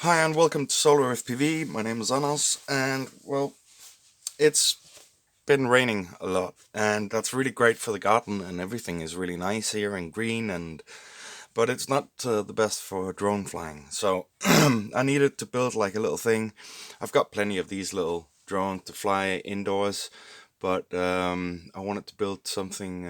Hi and welcome to Solar FPV. My name is Anas, and well, it's been raining a lot, and that's really great for the garden, and everything is really nice here and green, and but it's not the best for drone flying. So I needed to build like a little thing. I've got plenty of these little drones to fly indoors, but I wanted to build something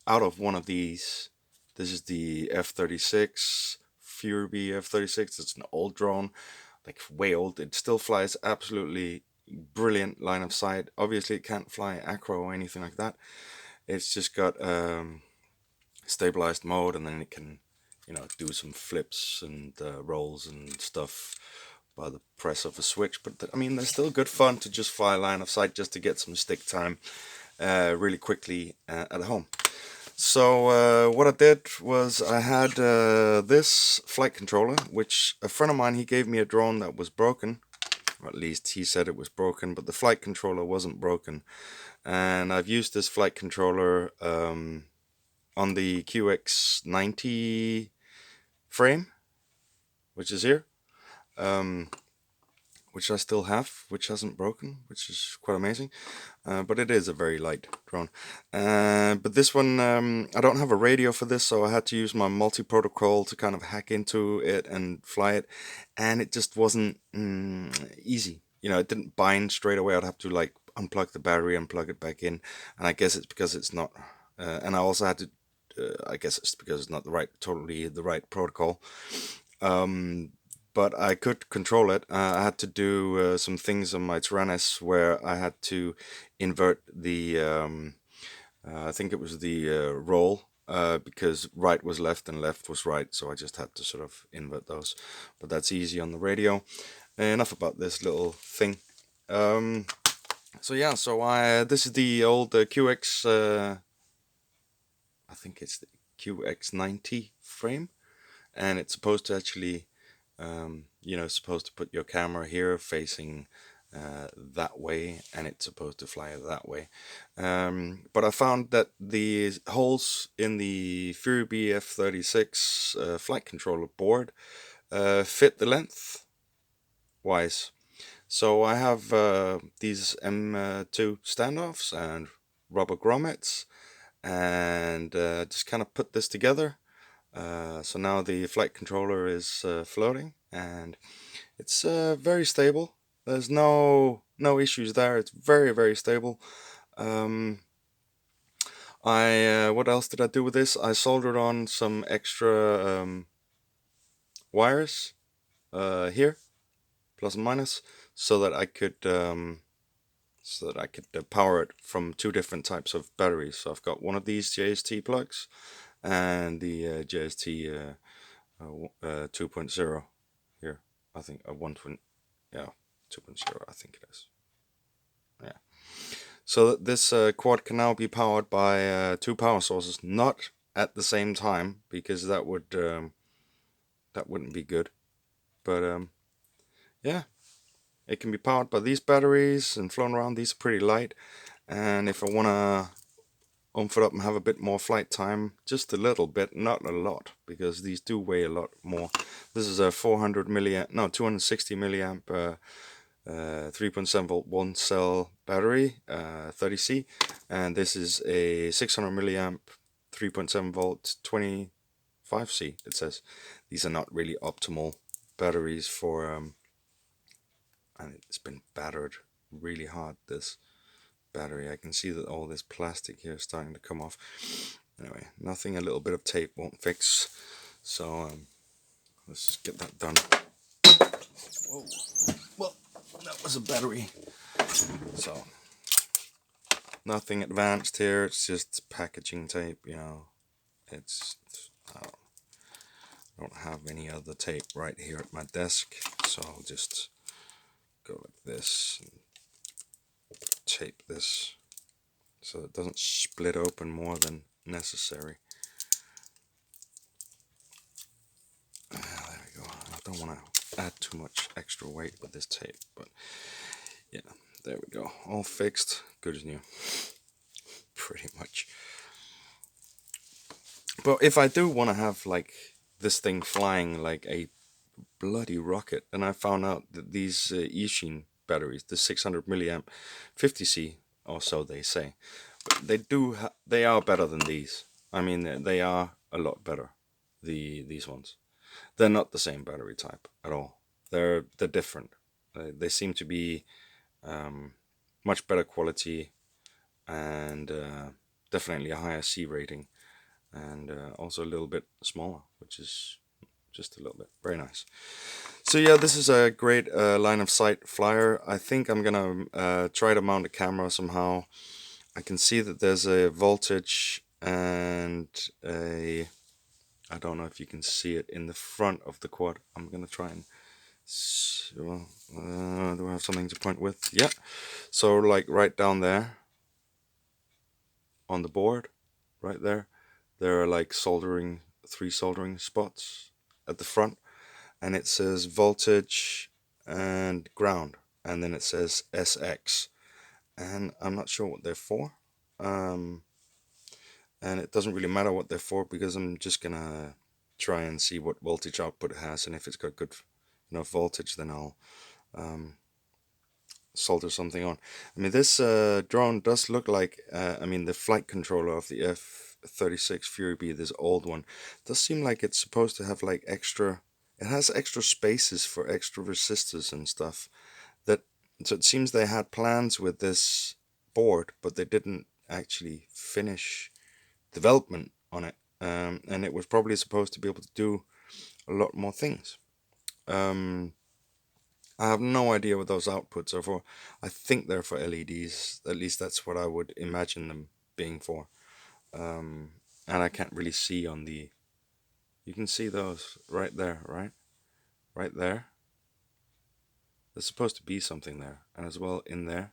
out of one of these. This is the F36 Fury F36. It's an old drone, like way old. It still flies absolutely brilliant line of sight. Obviously, it can't fly acro or anything like that. It's just got stabilized mode, and then it can, do some flips and rolls and stuff by the press of a switch. But I mean, they're still good fun to just fly line of sight just to get some stick time really quickly at home. So what I did was I had this flight controller, which a friend of mine, he gave me a drone that was broken. Or at least he said it was broken, but the flight controller wasn't broken. And I've used this flight controller on the QX90 frame, which is here. Um, which I still have, which hasn't broken, which is quite amazing. But it is a very light drone. But this one, I don't have a radio for this, so I had to use my multi-protocol to kind of hack into it and fly it, and it just wasn't easy. It didn't bind straight away. I'd have to like unplug the battery and plug it back in, and I guess it's because it's not. And I also had to. I guess it's because it's not totally the right protocol. Um, but I could control it. I had to do some things on my Tyrannus where I had to invert the, I think it was the roll, because right was left and left was right, so I just had to sort of invert those. But that's easy on the radio. Enough about this little thing. Um, so yeah, this is the old QX, I think it's the QX90 frame, and it's supposed to actually supposed to put your camera here facing that way, and it's supposed to fly that way. But I found that the holes in the Fury F36 flight controller board fit the length wise. So I have these M2 standoffs and rubber grommets, and just kind of put this together. So now the flight controller is floating, and it's very stable. There's no issues there. It's very stable. Um, I what else did I do with this? I soldered on some extra wires here, plus and minus, so that I could power it from two different types of batteries. So I've got one of these JST plugs and the JST 2.0 here. I think 1.0, yeah, 2.0. I think it is. Yeah. So this quad can now be powered by two power sources, not at the same time, because that wouldn't be good. But yeah, it can be powered by these batteries and flown around. These are pretty light, and if I wanna oomph it up and have a bit more flight time, just a little bit, not a lot, because these do weigh a lot more. This is a 260 milliamp 3.7 volt one cell battery, 30C, and this is a 600 milliamp 3.7 volt 25C. It says these are not really optimal batteries for and it's been battered really hard, this battery. I can see that all this plastic here is starting to come off. Anyway, nothing a little bit of tape won't fix, so let's just get that done. Whoa. Well, that was a battery. So nothing advanced here, it's just packaging tape, it's I don't have any other tape right here at my desk, so I'll just go like this and tape this so it doesn't split open more than necessary. There we go. I don't want to add too much extra weight with this tape, but yeah, there we go. All fixed, good as new, pretty much. But if I do want to have like this thing flying like a bloody rocket. And I found out that these Ishin batteries, the 600 milliamp 50C, or so they say, they are better than these. I mean, they are a lot better. These ones, they're not the same battery type at all. They're different. They seem to be much better quality, and definitely a higher C rating, and also a little bit smaller, which is just a little bit very nice. So yeah, this is a great line of sight flyer. I think I'm gonna try to mount a camera somehow. I can see that there's a voltage and a, I don't know if you can see it in the front of the quad. I'm gonna try and do I have something to point with? Yeah. So like right down there on the board, right there are like three soldering spots at the front, and it says voltage and ground, and then it says SX, and I'm not sure what they're for. And it doesn't really matter what they're for, because I'm just gonna try and see what voltage output it has, and if it's got good enough voltage, then I'll solder something on. I mean, this drone does look like, I mean, the flight controller of the F36 Fury B, this old one, does seem like it's supposed to have like extra, it has extra spaces for extra resistors and stuff. So it seems they had plans with this board, but they didn't actually finish development on it, and it was probably supposed to be able to do a lot more things. I have no idea what those outputs are for. I think they're for LEDs. At least that's what I would imagine them being for. And I can't really see on the... You can see those right there, right? Right there. There's supposed to be something there. And as well in there,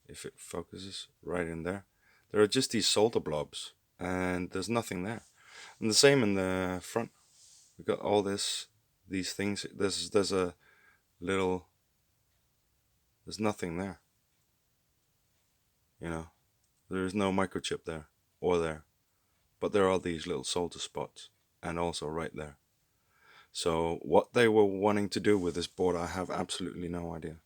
if it focuses right in there, there are just these solder blobs, and there's nothing there. And the same in the front. We've got all these things. There's a little, there's nothing there. You know, there's no microchip there or there, but there are these little solder spots, and also right there. So what they were wanting to do with this board, I have absolutely no idea.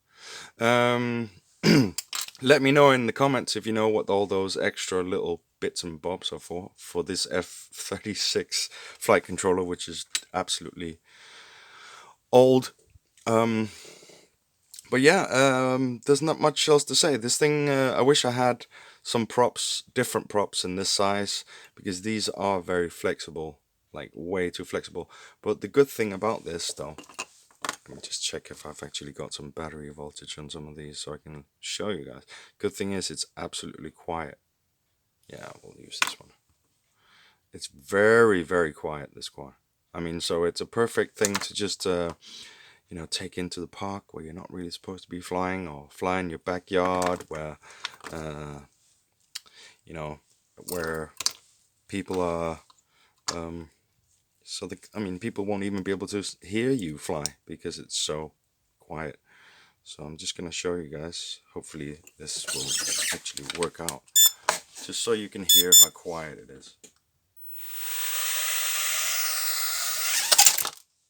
Let me know in the comments if you know what all those extra little bits and bobs are for this F36 flight controller, which is absolutely old. But yeah, there's not much else to say. This thing, I wish I had some props, different props in this size, because these are very flexible, like way too flexible. But the good thing about this though, let me just check if I've actually got some battery voltage on some of these so I can show you guys. Good thing is it's absolutely quiet. Yeah, we'll use this one. It's very, very quiet, this quad. I mean, so it's a perfect thing to just, you know, take into the park where you're not really supposed to be flying, or fly in your backyard where, you know, where people are, I mean, people won't even be able to hear you fly because it's so quiet. So I'm just going to show you guys. Hopefully this will actually work out, just so you can hear how quiet it is.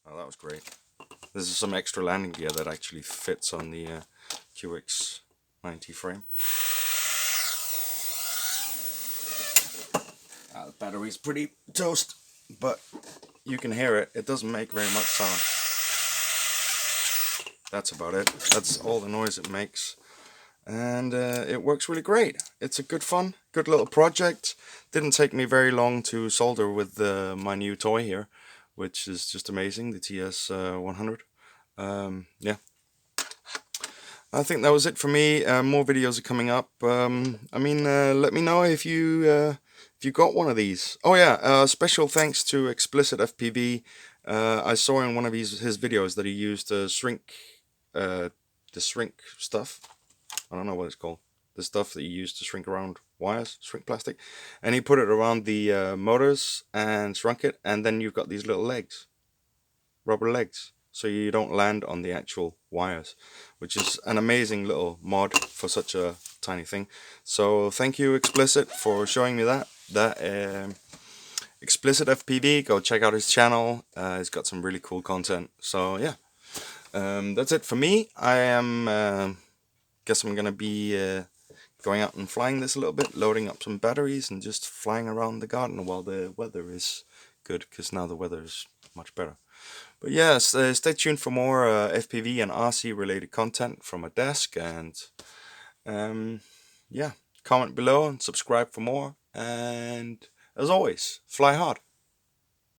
Oh, that was great. This is some extra landing gear that actually fits on the QX90 frame. The battery's pretty toast, but you can hear it. It doesn't make very much sound. That's about it. That's all the noise it makes. And it works really great. It's a good fun, good little project. Didn't take me very long to solder with my new toy here, which is just amazing, the TS100. Yeah. I think that was it for me. More videos are coming up. I mean, let me know if you got one of these. Oh yeah, special thanks to Explicit FPV. I saw in one of his videos that he used the shrink stuff. I don't know what it's called. The stuff that you use to shrink around wires, shrink plastic, and he put it around the motors and shrunk it, and then you've got these little legs, rubber legs, so you don't land on the actual wires, which is an amazing little mod for such a tiny thing. So thank you, Explicit, for showing me that. Explicit FPV, go check out his channel. He's got some really cool content. So yeah, that's it for me. I am guess I'm gonna be going out and flying this a little bit, loading up some batteries and just flying around the garden while the weather is good, because now the weather is much better. But yes, stay tuned for more FPV and RC related content from a desk, and yeah, comment below and subscribe for more, and as always, fly hard.